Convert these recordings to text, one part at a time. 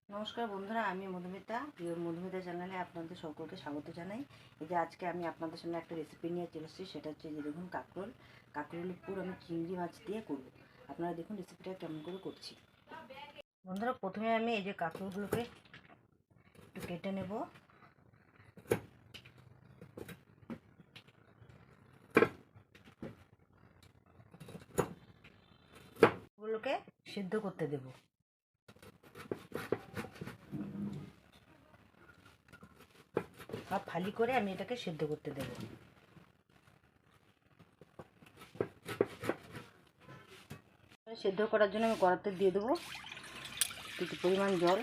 নমস্কার বন্ধুরা, আমি মধুমিতা। প্রিয় মধুমিতা চ্যানেলে আপনাদের সকলকে স্বাগত জানাই। এই যে আজকে আমি আপনাদের সামনে একটা রেসিপি নিয়ে চলে এসেছি। সেটা হচ্ছে যে দেখুন কাঁকরোলের পুর আমি চিংড়ি মাছ দিয়ে করব। আপনারা দেখুন রেসিপিটা কেমন করে করছি। বন্ধুরা, প্রথমে আমি এই যে কাঁকরোলগুলোকে একটু কেটে নেব। ওগুলোকে সিদ্ধ করতে দেব। আর ফালি করে আমি এটাকে সিদ্ধ করতে দেব। সিদ্ধ করার জন্য আমি কড়াতে দিয়ে দেবো কিছু পরিমাণ জল।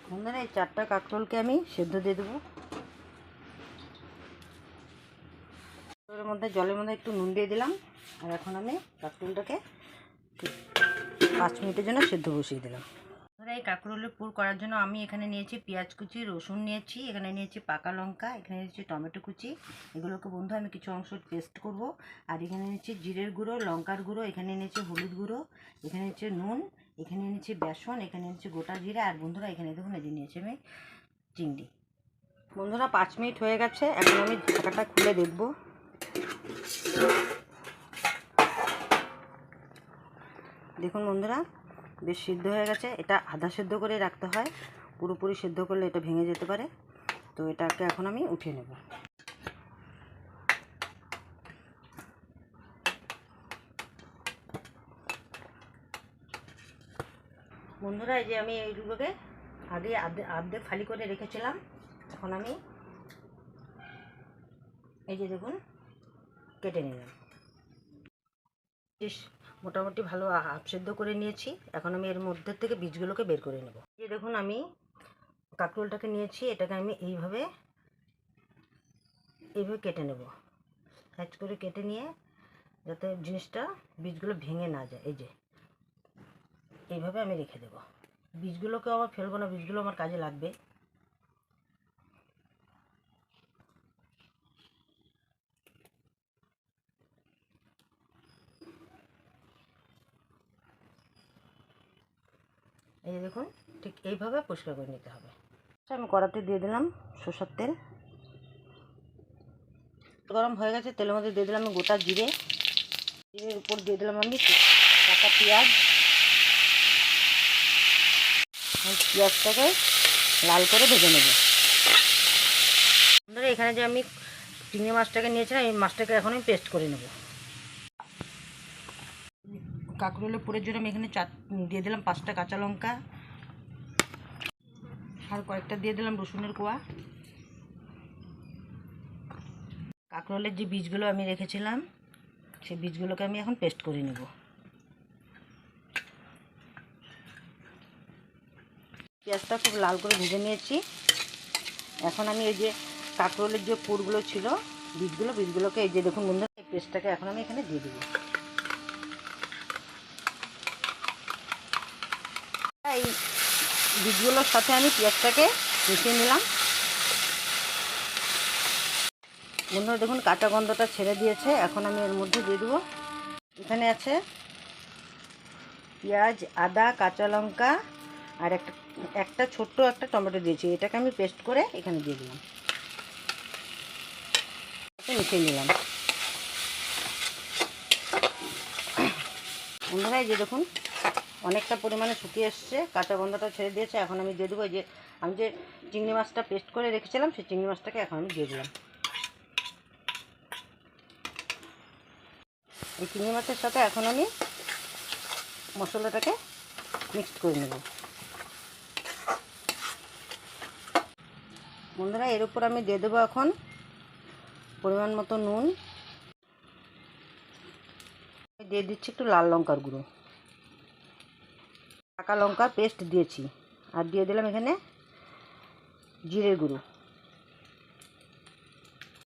বন্ধুরা, এই 4টা কাঁকরোলকে আমি সিদ্ধ দিয়ে দেবো। জলের মধ্যে একটু নুন দিয়ে দিলাম। আর এখন আমি কাঁকরোলটাকে 5 মিনিটের জন্য সিদ্ধ বসিয়ে দিলাম। এই কাঁকরোলের পুর করার জন্য আমি এখানে নিয়েছি পেঁয়াজ কুচি, রসুন নিয়েছি, এখানে নিয়েছি পাকা লঙ্কা, এখানে নিয়েছি টমেটো কুচি। এগুলোকে বন্ধু আমি কিছু অংশ পেস্ট করব। আর এখানে নিয়েছি জিরের গুঁড়ো, লঙ্কার গুঁড়ো, এখানে নিয়েছি হলুদ গুঁড়ো, এখানে নিয়েছি নুন, এখানে নিয়েছি বেসন, এখানে নিয়েছি গোটা জিরা। আর বন্ধুরা এখানে দেখুন এই যে নিয়েছি আমি চিংড়ি। বন্ধুরা 5 মিনিট হয়ে গেছে। এখন আমি ঢাকাটা খুলে দেখব। দেখুন বন্ধুরা, বেশ সিদ্ধ হয়ে গেছে। এটা আধা সিদ্ধ করে রাখতে হয়, পুরোপুরি সিদ্ধ করলে এটা ভেঙে যেতে পারে। তো এটাকে এখন আমি উঠিয়ে নেব। বন্ধুরা, এই যে আমি এইগুলোকে আগে আর্ধেক ফালি করে রেখেছিলাম। এখন আমি এই যে দেখুন কেটে নিলাম। বেশ মোটামুটি ভালো হাফ সেদ্ধ করে নিয়েছি। এখন আমি এর মধ্যে থেকে বীজগুলোকে বের করে নেব। এই দেখুন আমি কাঁকরোলটাকে নিয়েছি, এটাকে আমি এইভাবে কেটে নেব। সাইজ করে কেটে নিয়ে যাতে জিনিসটা বীজগুলো ভেঙে না যায়, এই যে এইভাবে আমি রেখে দেব। বীজগুলোকেও আমার ফেলবো না, বীজগুলো আমার কাজে লাগবে। এই যে দেখুন ঠিক এইভাবে পরিষ্কার করে নিতে হবে। আমি কড়াতে দিয়ে দিলাম সরষের তেল। গরম হয়ে গেছে, তেলের মধ্যে দিয়ে দিলাম আমি গোটা জিরে। জিরের উপর দিয়ে দিলাম আমি কাঁচা পেঁয়াজ। পেঁয়াজটাকে লাল করে ভেজে নেব। বন্ধুরা, এখানে যে আমি চিংড়ি মাছটাকে নিয়েছিলাম, এই মাছটাকে এখন আমি পেস্ট করে নেব। কাঁকরোলের পুরের জন্য আমি এখানে দিয়ে দিলাম 5টা কাঁচা লঙ্কা, আর কয়েকটা দিয়ে দিলাম রসুনের কোয়া। কাঁকরোলের যে বীজগুলো আমি রেখেছিলাম, সেই বীজগুলোকে আমি এখন পেস্ট করে নেব। পেঁয়াজটা খুব লাল করে ভেজে নিয়েছি। এখন আমি এই যে কাঁকরোলের যে পুরগুলো ছিল, বীজগুলোকে এই যে দেখুন বন্ধুরা, এই পেস্টটাকে এখন আমি এখানে দিয়ে দেবো। এই বীজগুলোর সাথে আমি পেঁয়াজটাকে মিশিয়ে নিলাম। বন্ধুরা দেখুন কাঁচা গন্ধটা ছেড়ে দিয়েছে। এখন আমি এর মধ্যে দিয়ে দেবো, এখানে আছে পেঁয়াজ, আদা, কাঁচা লঙ্কা আর একটা ছোট্ট একটা টমেটো দিয়েছি। এটাকে আমি পেস্ট করে এখানে দিয়ে দিলাম, মিশিয়ে নিলাম। বন্ধুরা এই যে দেখুন অনেকটা পরিমাণে শুকিয়ে এসছে, কাঁচা গন্ধটা ছেড়ে দিয়েছে। এখন আমি দিয়ে দেবো যে আমি যে চিংড়ি মাছটা পেস্ট করে রেখেছিলাম, সেই চিংড়ি মাছটাকে এখন আমি দিয়ে দিলাম। এই চিংড়ি মাছের সাথে এখন আমি মশলাটাকে মিক্সড করে নেব। বন্ধুরা, এর উপর আমি দিয়ে দেবো এখন পরিমাণ মতো নুন। দিয়ে দিচ্ছি একটু লাল লঙ্কার গুঁড়ো, পাকা লঙ্কা পেস্ট দিয়েছি। আর দিয়ে দিলাম এখানে জিরের গুঁড়ো।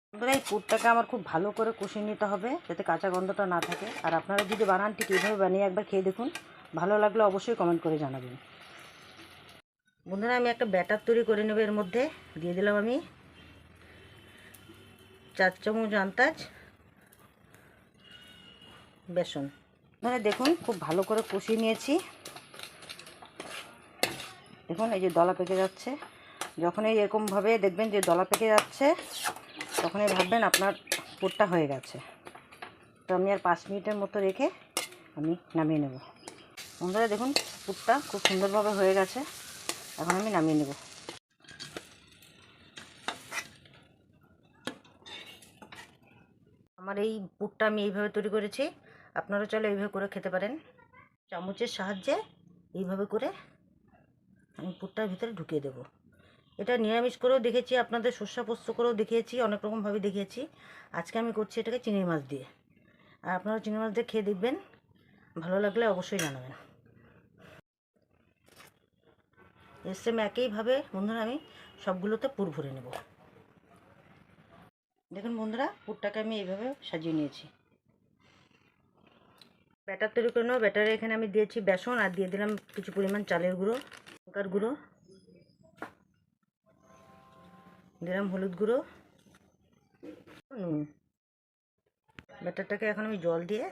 বন্ধুরা, এই পুরটাকে আমার খুব ভালো করে কষিয়ে নিতে হবে যাতে কাঁচা গন্ধটা না থাকে। আর আপনারা যদি বানান ঠিক এইভাবে বানিয়ে একবার খেয়ে দেখুন, ভালো লাগলে অবশ্যই কমেন্ট করে জানাবেন। বন্ধুরা, আমি একটা ব্যাটার তৈরি করে নেব। এর মধ্যে দিয়ে দিলাম আমি 4 চামচ আন্দাজ বেসন। মানে দেখুন খুব ভালো করে কষিয়ে নিয়েছি। দেখুন এই যে দলা পেকে যাচ্ছে, যখনই এরকমভাবে দেখবেন যে দলা পেকে যাচ্ছে তখনই ভাববেন আপনার পুরটা হয়ে গেছে। তো আমি আর 5 মিনিটের মতো রেখে আমি নামিয়ে নেব। বন্ধুরা দেখুন পুরটা খুব সুন্দরভাবে হয়ে গেছে, এখন আমি নামিয়ে নেব। আমার এই পুরটা আমি এইভাবে তৈরি করেছি, আপনারা চাইলে এইভাবে করে খেতে পারেন। চামচের সাহায্যে এইভাবে করে আমি পুরটার ভিতরে ঢুকিয়ে দেব। এটা নিরামিষ করেও দেখেছি, আপনাদের সর্ষে পোস্ত করেও দেখিয়েছি, অনেক রকমভাবে দেখিয়েছি। আজকে আমি করছি এটাকে চিংড়ি মাছ দিয়ে। আর আপনারা চিংড়ি মাছ দিয়ে খেয়ে দেখবেন, ভালো লাগলে অবশ্যই জানাবেন। সেম একইভাবে বন্ধুরা আমি সবগুলোতে পুর ভরে নেব। দেখুন বন্ধুরা পুরটাকে আমি এইভাবে সাজিয়ে নিয়েছি। ব্যাটার তৈরি করে নেব। ব্যাটারে এখানে আমি দিয়েছি বেসন আর দিয়ে দিলাম কিছু পরিমাণ চালের গুঁড়ো, লঙ্কার গুঁড়ো, দিলাম হলুদ গুঁড়ো, নুন। ব্যাটারটাকে এখন আমি জল দিয়ে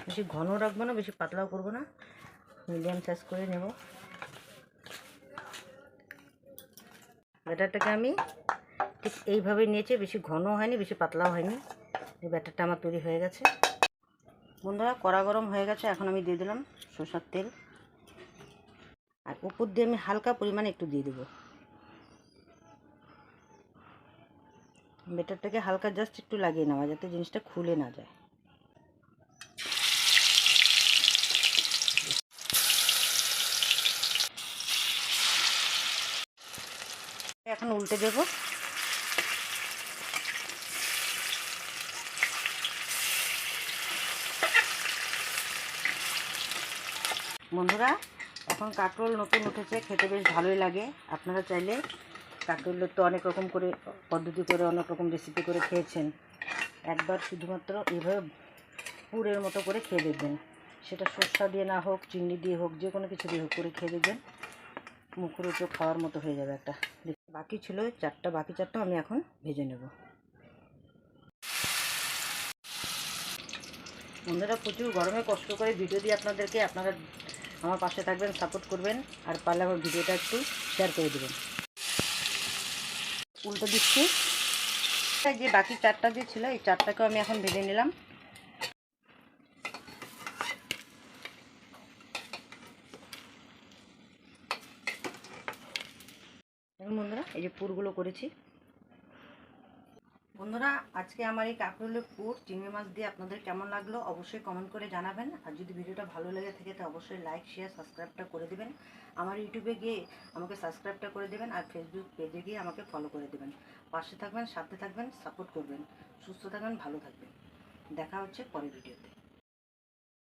বেশি ঘন রাখবো না, বেশি পাতলাও করবো না, মিডিয়াম সাইজ করে নেব। ব্যাটারটাকে আমি ঠিক এইভাবেই নিয়েছি, বেশি ঘন হয়নি বেশি পাতলাও হয়নি। এই ব্যাটারটা আমার তৈরি হয়ে গেছে। বন্ধুরা কড়া গরম হয়ে গেছে, এখন আমি দিয়ে দিলাম সরষের তেল, আর উপর দিয়ে আমি হালকা পরিমাণে একটু দিয়ে দেবো। ব্যাটারটাকে হালকা জাস্ট একটু লাগিয়ে নেওয়া যাতে জিনিসটা খুলে না যায়। এখন উল্টে দেব। বন্ধুরা এখন কাঁকরোল নতুন উঠেছে, খেতে বেশ ভালোই লাগে। আপনারা চাইলে কাঁকরোলের তো অনেক রকম করে পদ্ধতি করে অনেক রকম রেসিপি করে খেয়েছেন, একবার শুধুমাত্র এইভাবে পুরের মতো করে খেয়ে দেখবেন। সেটা সরষা দিয়ে না হোক, চিংড়ি দিয়ে হোক, যে কোনো কিছু দিয়ে হোক করে খেয়ে দেখবেন, মুখরোচক খাওয়ার মতো হয়ে যাবে একটা। বাকি ছিল বাকি চারটা আমি এখন ভেজে নেব। বন্ধুরা প্রচুর গরমে কষ্ট করে ভিডিও দিয়ে আপনাদেরকে, আপনারা আমার পাশে থাকবেন, সাপোর্ট করবেন, আর পারলে আমার ভিডিওটা একটু শেয়ার করে দেবেন। উল্টো দিচ্ছি। যে বাকি চারটা যে ছিল এই চারটাকেও আমি এখন ভেজে নিলাম। দেখুন বন্ধুরা এই যে পুরগুলো করেছি। বন্ধুরা আজকে আমার এই কাঁকরোলের পুর চিংড়ি মাছ দিয়ে আপনাদের কেমন লাগলো অবশ্যই কমেন্ট করে জানাবেন। আর যদি ভিডিওটা ভালো লেগে থাকে তো অবশ্যই লাইক শেয়ার সাবস্ক্রাইবটা করে দেবেন। আমার ইউটিউবে গিয়ে আমাকে সাবস্ক্রাইবটা করে দেবেন, আর ফেসবুক পেজে গিয়ে আমাকে ফলো করে দেবেন। পাশে থাকবেন, সাথে থাকবেন, সাপোর্ট করবেন। সুস্থ থাকবেন, ভালো থাকবেন। দেখা হচ্ছে পরের ভিডিওতে।